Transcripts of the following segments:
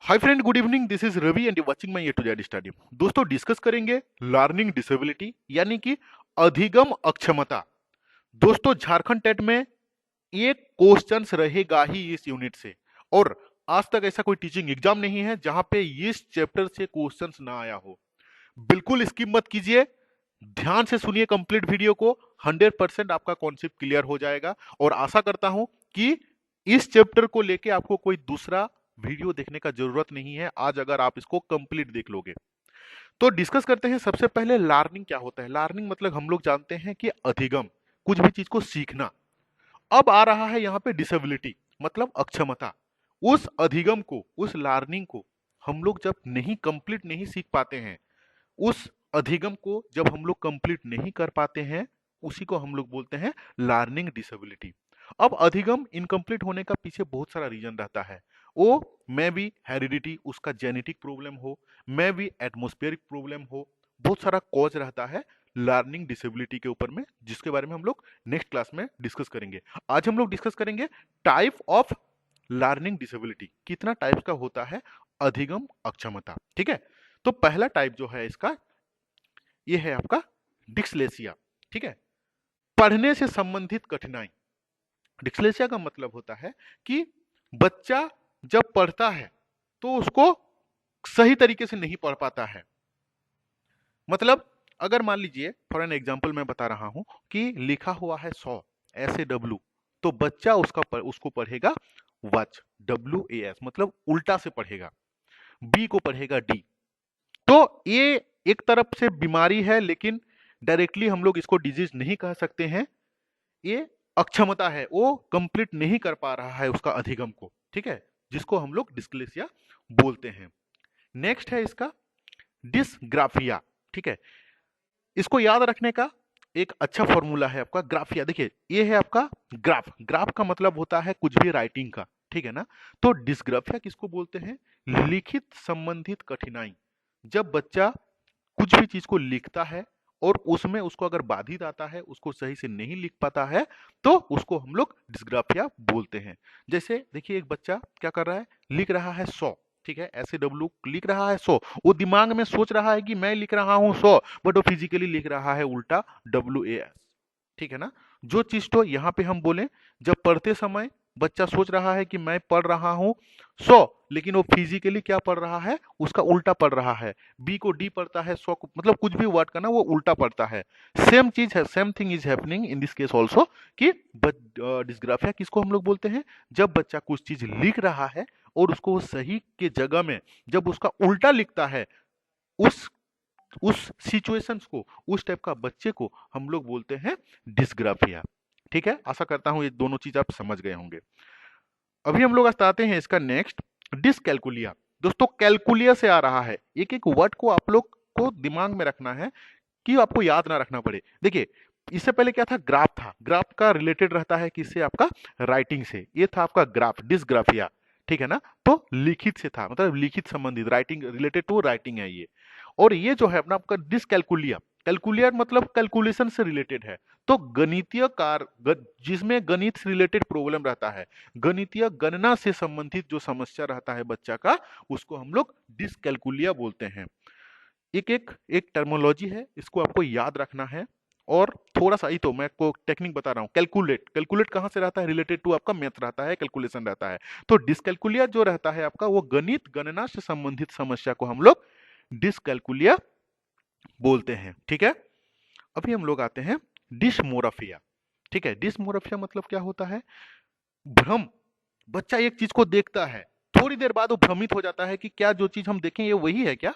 Hi friend, good evening. This is Ravi and you watching my A to Z study. दोस्तों, discuss करेंगे learning disability यानी कि अधिगम अक्षमता। दोस्तों, झारखंड टेट में एक क्वेश्चंस रहेगा ही इस यूनिट से। और आज तक ऐसा कोई टीचिंग एग्जाम नहीं है जहां पे इस चैप्टर से क्वेश्चंस ना आया हो। बिल्कुल स्किप मत कीजिए, ध्यान से सुनिए कंप्लीट वीडियो को। 100% आपका कॉन्सेप्ट क्लियर हो जाएगा। और आशा करता हूं कि इस चैप्टर को लेके आपको कोई दूसरा वीडियो देखने का जरूरत नहीं है आज अगर आप इसको कंप्लीट देख लोगे। तो डिस्कस करते हैं। सबसे पहले लर्निंग क्या होता है। लर्निंग मतलब हम लोग जानते हैं कि अधिगम, कुछ भी चीज को सीखना। अब आ रहा है यहाँ पे डिसेबिलिटी, मतलब अक्षमता। उस अधिगम को, उस लर्निंग को हम लोग जब नहीं कंप्लीट नहीं सीख पाते हैं, उस अधिगम को जब हम लोग कंप्लीट नहीं कर पाते हैं, उसी को हम लोग बोलते हैं लर्निंग डिसेबिलिटी। अब अधिगम इनकम्प्लीट होने का पीछे बहुत सारा रीजन रहता है। वो मे बी हेरिडिटी, उसका जेनेटिक प्रॉब्लम हो, मे बी एटमोस्फेरिक प्रॉब्लम हो। बहुत सारा कॉज रहता है लर्निंग डिसेबिलिटी के ऊपर में, जिसके बारे में हम लोग नेक्स्ट क्लास में डिस्कस करेंगे। आज हम लोग डिस्कस करेंगे टाइप ऑफ लर्निंग डिसेबिलिटी, कितना टाइप्स का होता है अधिगम अक्षमता। ठीक है, तो पहला टाइप जो है इसका, ये है आपका डिस्लेसिया। ठीक है, पढ़ने से संबंधित कठिनाई। डिस्लेसिया का मतलब होता है कि बच्चा जब पढ़ता है तो उसको सही तरीके से नहीं पढ़ पाता है। मतलब अगर मान लीजिए फॉर एन एग्जांपल मैं बता रहा हूं कि लिखा हुआ है 100 SAW, तो बच्चा उसको पढ़ेगा वच, WAS, मतलब उल्टा से पढ़ेगा। बी को पढ़ेगा डी। तो ये एक तरफ से बीमारी है, लेकिन डायरेक्टली हम लोग इसको डिजीज नहीं कह सकते हैं। ये अक्षमता है, वो कंप्लीट नहीं कर पा रहा है उसका अधिगम को। ठीक है, जिसको हम लोग डिस्लेक्सिया बोलते हैं। नेक्स्ट है इसका डिसग्राफिया। ठीक है, इसको याद रखने का एक अच्छा फॉर्मूला है आपका ग्राफिया। देखिए, ये है आपका ग्राफ। ग्राफ का मतलब होता है कुछ भी राइटिंग का। ठीक है ना। तो डिस्ग्राफिया किसको बोलते हैं? लिखित संबंधित कठिनाई। जब बच्चा कुछ भी चीज को लिखता है और उसमें उसको अगर बाधित आता है, उसको सही से नहीं लिख पाता है, तो उसको हम लोग डिस्ग्राफिया बोलते हैं। जैसे देखिए, एक बच्चा क्या कर रहा है, लिख रहा है 100। ठीक है, SAW लिख रहा है 100। वो दिमाग में सोच रहा है कि मैं लिख रहा हूं 100, बट वो फिजिकली लिख रहा है उल्टा WAS। ठीक है ना। जो चीज तो यहाँ पे हम बोले, जब पढ़ते समय बच्चा सोच रहा है कि मैं पढ़ रहा हूं 100, लेकिन वो फिजिकली क्या पढ़ रहा है, उसका उल्टा पढ़ रहा है। बी को डी पढ़ता है, 100 को, मतलब कुछ भी वर्ड का ना वो उल्टा पढ़ता है। सेम चीज है, same thing is happening in this case also, कि डिस्ग्राफिया किसको हम लोग बोलते हैं? जब बच्चा कुछ चीज लिख रहा है और उसको वो सही के जगह में जब उसका उल्टा लिखता है, उस उस सिचुएशंस को, उस टाइप का बच्चे को हम लोग बोलते हैं डिस्ग्राफिया। ठीक है, आशा करता हूं ये दोनों चीज आप समझ गए होंगे। अभी हम लोग आते हैं इसका नेक्स्ट, डिसकैलकुलिया। दोस्तों, कैलकुलिया से आ रहा है। एक एक वर्ड को आप लोग को दिमाग में रखना है कि आपको याद ना रखना पड़े। देखिए, इससे पहले क्या था, ग्राफ था। ग्राफ का रिलेटेड रहता है किससे? आपका राइटिंग से। ये था आपका ग्राफ, डिसग्राफिया। ठीक है ना। तो लिखित से था, मतलब लिखित संबंधित, राइटिंग रिलेटेड टू राइटिंग है ये। और ये जो है अपना आपका डिसकैलकुलिया, कैलकुलियर मतलब कैलकुलेशन से रिलेटेड है। तो गणितीय जिसमें गणित से रिलेटेड प्रॉब्लम रहता है, गणितीय गणना से संबंधित जो समस्या रहता है बच्चा का, उसको हम लोग डिसकैलकुलिया बोलते हैं। एक एक एक टर्मोलॉजी है, इसको आपको याद रखना है। और थोड़ा सा ही तो मैं आपको टेक्निक बता रहा हूँ। कैलकुलेट, कैलकुलेट कहाँ से रहता है? रिलेटेड टू आपका मैथ रहता है, कैलकुलेशन रहता है। तो डिसकैलकुलिया जो रहता है आपका, वो गणित गणना से संबंधित समस्या को हम लोग डिसकैलकुलिया बोलते हैं। ठीक है, अभी हम लोग आते हैं डिसमोरफिया। ठीक है, डिसमोरफिया मतलब क्या होता है? भ्रम। बच्चा एक चीज को देखता है, थोड़ी देर बाद वो भ्रमित हो जाता है कि क्या जो चीज हम देखें ये वही है क्या।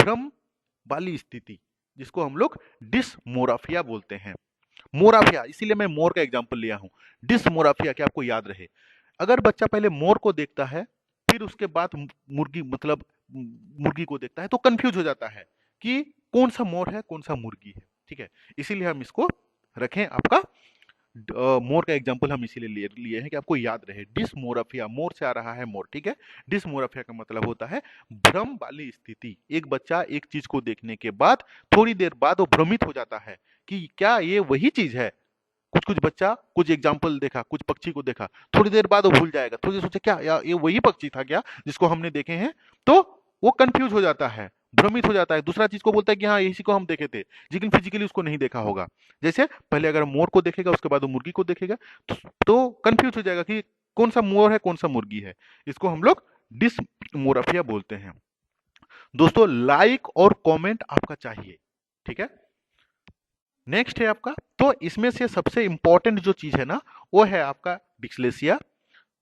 भ्रम वाली स्थिति, जिसको हम लोग डिसमोराफिया बोलते हैं। मोराफिया, इसीलिए मैं मोर का एग्जांपल लिया हूं। डिसमोराफिया, क्या आपको याद रहे, अगर बच्चा पहले मोर को देखता है, फिर उसके बाद मुर्गी, मतलब मुर्गी को देखता है, तो कंफ्यूज हो जाता है कि कौन सा मोर है कौन सा मुर्गी है। ठीक है, इसीलिए हम इसको रखें आपका मोर का एग्जाम्पल हम इसीलिए लिए हैं कि आपको याद रहे। डिसमोरफिया, मोर से आ रहा है मोर। ठीक है, डिसमोरफिया का मतलब होता है भ्रम वाली स्थिति। एक बच्चा एक चीज को देखने के बाद थोड़ी देर बाद वो भ्रमित हो जाता है कि क्या ये वही चीज है, कुछ कुछ बच्चा कुछ एग्जाम्पल देखा, कुछ पक्षी को देखा, थोड़ी देर बाद वो भूल जाएगा, थोड़ी देर सोचे क्या यार ये वही पक्षी था क्या जिसको हमने देखे हैं, तो वो कंफ्यूज हो जाता है, भ्रमित हो जाता है, दूसरा चीज को बोलता है कि हाँ इसी को हम देखे थे, लेकिन फिजिकली उसको नहीं देखा होगा। जैसे पहले अगर मोर को देखेगा उसके बाद वो मुर्गी को देखेगा तो कंफ्यूज हो जाएगा कि कौन सा मोर है कौन सा मुर्गी है। इसको हम लोग डिसमोरफिया बोलते हैं। दोस्तों लाइक और कमेंट आपका चाहिए, ठीक है। नेक्स्ट है आपका, तो इसमें से सबसे इंपॉर्टेंट जो चीज है ना वो है आपका डिस्लेक्सिया,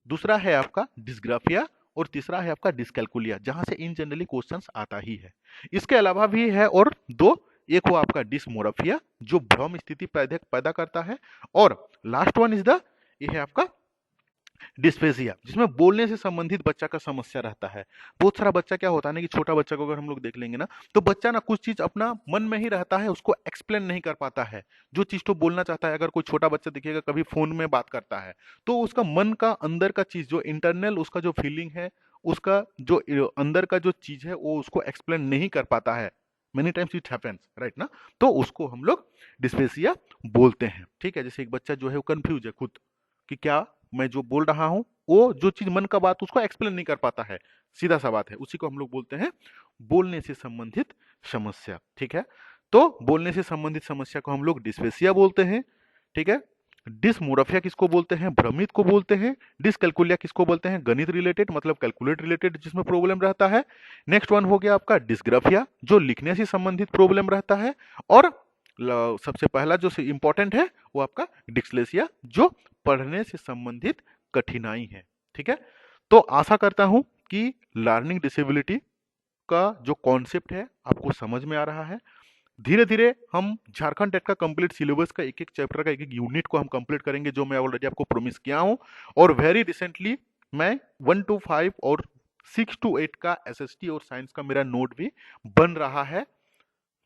दूसरा है आपका डिस्ग्राफिया और तीसरा है आपका डिस्कैल्कुलिया, जहां से इन जनरली क्वेश्चंस आता ही है। इसके अलावा भी है और दो, एक वो आपका डिसमोरफिया जो भ्रम स्थिति पैदा पैदा करता है, और लास्ट वन इज द ये है आपका डिस्फेजिया, जिसमें बोलने से संबंधित बच्चा का समस्या रहता है। बहुत सारा बच्चा क्या होता है ना कि छोटा बच्चा को अगर हम लोग देख लेंगे ना तो बच्चा ना कुछ चीज अपना मन में ही रहता है, उसको एक्सप्लेन नहीं कर पाता है, जो चीज तो बोलना चाहता है। अगर कोई छोटा बच्चा देखिएगा कभी फोन में बात करता है तो उसका मन का अंदर का चीज जो इंटरनल उसका जो फीलिंग है, उसका जो अंदर का जो चीज है वो उसको एक्सप्लेन नहीं कर पाता है। Many times it happens right ना, तो उसको हम लोग डिस्फेसिया बोलते हैं, ठीक है। जैसे एक बच्चा जो है वो कंफ्यूज है खुद कि क्या मैं जो बोल रहा हूं वो जो चीज मन का बात उसको एक्सप्लेन नहीं कर पाता है, सीधा सा बात है, उसी को हम लोग बोलते हैं बोलने से संबंधित समस्या, ठीक है। तो बोलने से संबंधित समस्या को हम लोग डिस्फेसिया बोलते हैं, ठीक है। डिसमोरफिया किसको बोलते हैं, भ्रमित को बोलते हैं। डिसकैल्कुलिया किसको बोलते हैं, गणित रिलेटेड मतलब कैलकुलेट रिलेटेड जिसमें प्रॉब्लम रहता है। नेक्स्ट वन हो गया आपका डिस्ग्राफिया जो लिखने से संबंधित प्रॉब्लम रहता है, और सबसे पहला जो इंपॉर्टेंट है वो आपका डिस्लेक्सिया जो पढ़ने से संबंधित कठिनाई है, ठीक है। तो आशा करता हूं कि लर्निंग डिसेबिलिटी का जो कॉन्सेप्ट है आपको समझ में आ रहा है। धीरे धीरे हम झारखंड टेट का कंप्लीट सिलेबस का एक एक चैप्टर का एक एक यूनिट को हम कंप्लीट करेंगे, जो मैं ऑलरेडी आपको प्रॉमिस किया हूं। और वेरी रिसेंटली मैं 1 to 5 और 6 to 8 का एसएसटी और साइंस का मेरा नोट भी बन रहा है,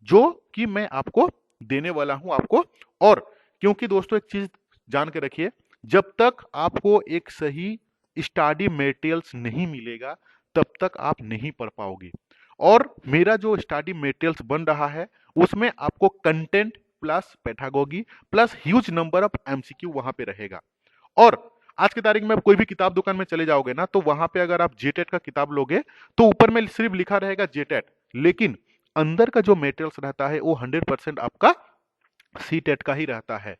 जो कि मैं आपको देने वाला हूं आपको। और क्योंकि दोस्तों एक चीज जान के रखिए, जब तक आपको एक सही स्टडी मटेरियल्स नहीं मिलेगा तब तक आप नहीं पढ़ पाओगे। और मेरा जो स्टडी मटेरियल्स बन रहा है उसमें आपको content plus pedagogy plus huge number of MCQ वहां पे रहेगा। और आज की तारीख में आप कोई भी किताब दुकान में चले जाओगे ना तो वहां पे अगर आप जेटेट का किताब लोगे तो ऊपर में सिर्फ लिखा रहेगा जेटेट, लेकिन अंदर का जो मटेरियल्स रहता है वो 100% आपका सी टेट का ही रहता है।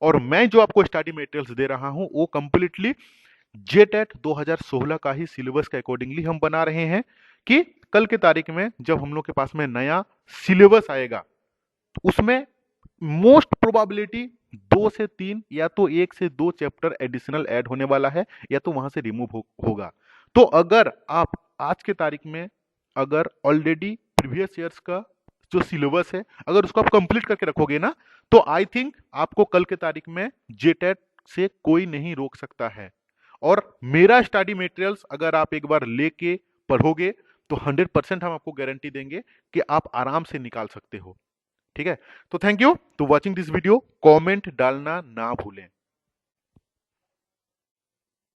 और मैं जो आपको स्टडी मटेरियल्स दे रहा हूं वो कंप्लीटली जेटेट 2016 का ही सिलेबस के अकॉर्डिंगली हम बना रहे हैं, कि कल के तारीख में जब हम लोग के पास में नया सिलेबस आएगा उसमें मोस्ट प्रोबेबिलिटी 2 से 3 या तो 1 से 2 चैप्टर एडिशनल ऐड होने वाला है, या तो वहां से रिमूव होगा। तो अगर आप आज के तारीख में अगर ऑलरेडी प्रीवियस ईयर्स का जो सिलेबस है अगर उसको आप कंप्लीट करके रखोगे ना तो आई थिंक आपको कल के तारीख में जेटेट से कोई नहीं रोक सकता है। और मेरा स्टडी मटेरियल्स अगर आप एक बार लेके पढ़ोगे तो 100% हम आपको गारंटी देंगे कि आप आराम से निकाल सकते हो, ठीक है। तो thank you to watching this video, comment डालना ना भूलें।